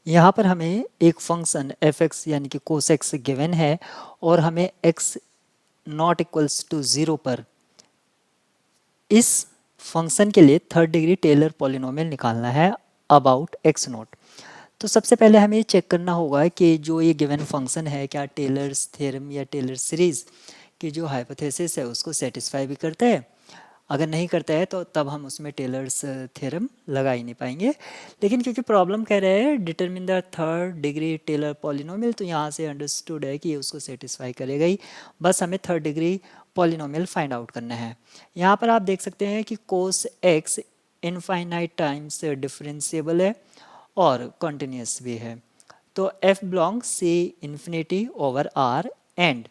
यहाँ पर हमें एक फंक्शन एफ एक्स यानी कि कोस एक्स गिवन है और हमें एक्स नॉट इक्वल्स टू 0 पर इस फंक्शन के लिए थर्ड डिग्री टेलर पॉलिनोमियल निकालना है अबाउट एक्स नॉट। तो सबसे पहले हमें ये चेक करना होगा कि जो ये गिवन फंक्शन है क्या टेलर्स थ्योरम या टेलर सीरीज की जो हाइपोथेसिस है उसको सेटिस्फाई भी करता है। अगर नहीं करता है तो तब हम उसमें टेलर्स थ्योरम लगा ही नहीं पाएंगे। लेकिन क्योंकि प्रॉब्लम कह रहे हैं determine the third degree Taylor polynomial, तो यहाँ से अंडरस्टूड है कि ये उसको सेटिस्फाई करेगा ही। बस हमें third degree polynomial find out करना है। यहाँ पर आप देख सकते हैं कि cos x infinite times differentiable है और कॉन्टिन्यूस भी है। तो f belongs C infinity over r and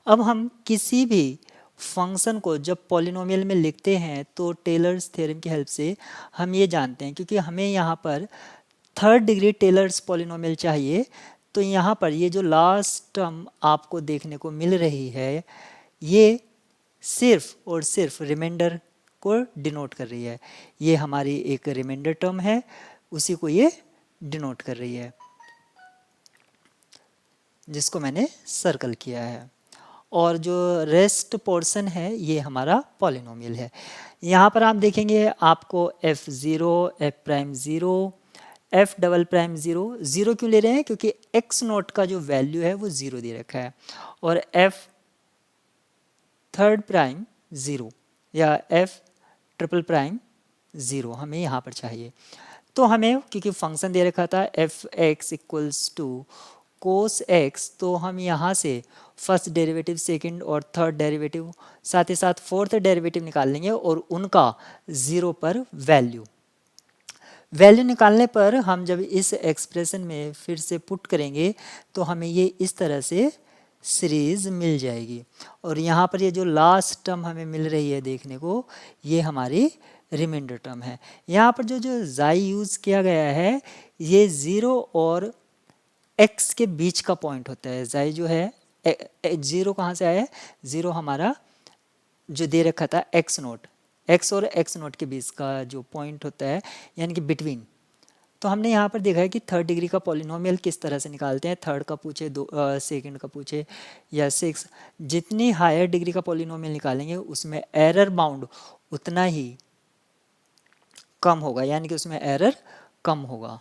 अब हम किसी भी फंक्शन को जब पॉलिनोमियल में लिखते हैं तो टेलर्स थ्योरम की हेल्प से हम ये जानते हैं, क्योंकि हमें यहाँ पर थर्ड डिग्री टेलर्स पॉलिनोमियल चाहिए। तो यहाँ पर ये जो लास्ट टर्म आपको देखने को मिल रही है ये सिर्फ और सिर्फ रिमाइंडर को डिनोट कर रही है। ये हमारी एक रिमाइंडर टर्म है, उसी को ये डिनोट कर रही है, जिसको मैंने सर्कल किया है। और जो रेस्ट पोर्शन है ये हमारा पॉलिनोमियल है। यहाँ पर आप देखेंगे आपको f0 f prime 0 f double prime 0 0 क्यों ले रहे हैं, क्योंकि x नोट का जो वैल्यू है वो 0 दे रखा है। और f थर्ड प्राइम 0 या f ट्रिपल प्राइम 0 हमें यहाँ पर चाहिए। तो हमें क्योंकि फंक्शन दे रखा था f x equals to cos x, तो हम यहाँ से फर्स्ट डेरिवेटिव सेकंड और थर्ड डेरिवेटिव साथ ही साथ फोर्थ डेरिवेटिव निकाल लेंगे और उनका 0 पर वैल्यू निकालने पर हम जब इस एक्सप्रेशन में फिर से पुट करेंगे तो हमें ये इस तरह से सीरीज मिल जाएगी। और यहाँ पर ये जो लास्ट टर्म हमें मिल रही है देखने को, ये हमारी रिमाइंडर टर्म है। यहाँ पर जो जो जाई यूज़ किया गया है ये 0 और x के बीच का पॉइंट होता है। जाई जो है 0 कहाँ से आया है, 0 हमारा जो दे रखा था x नोट, x और x नोट के बीच का जो पॉइंट होता है यानी कि बिटवीन। तो हमने यहाँ पर देखा है कि थर्ड डिग्री का पॉलिनोमियल किस तरह से निकालते हैं, थर्ड का पूछे सेकंड का पूछे या सिक्स, जितनी हायर डिग्री का पॉलिनोमियल निकालेंगे उसमें एरर बाउंड उतना ही कम होगा, यानी कि उसमें एरर कम होगा।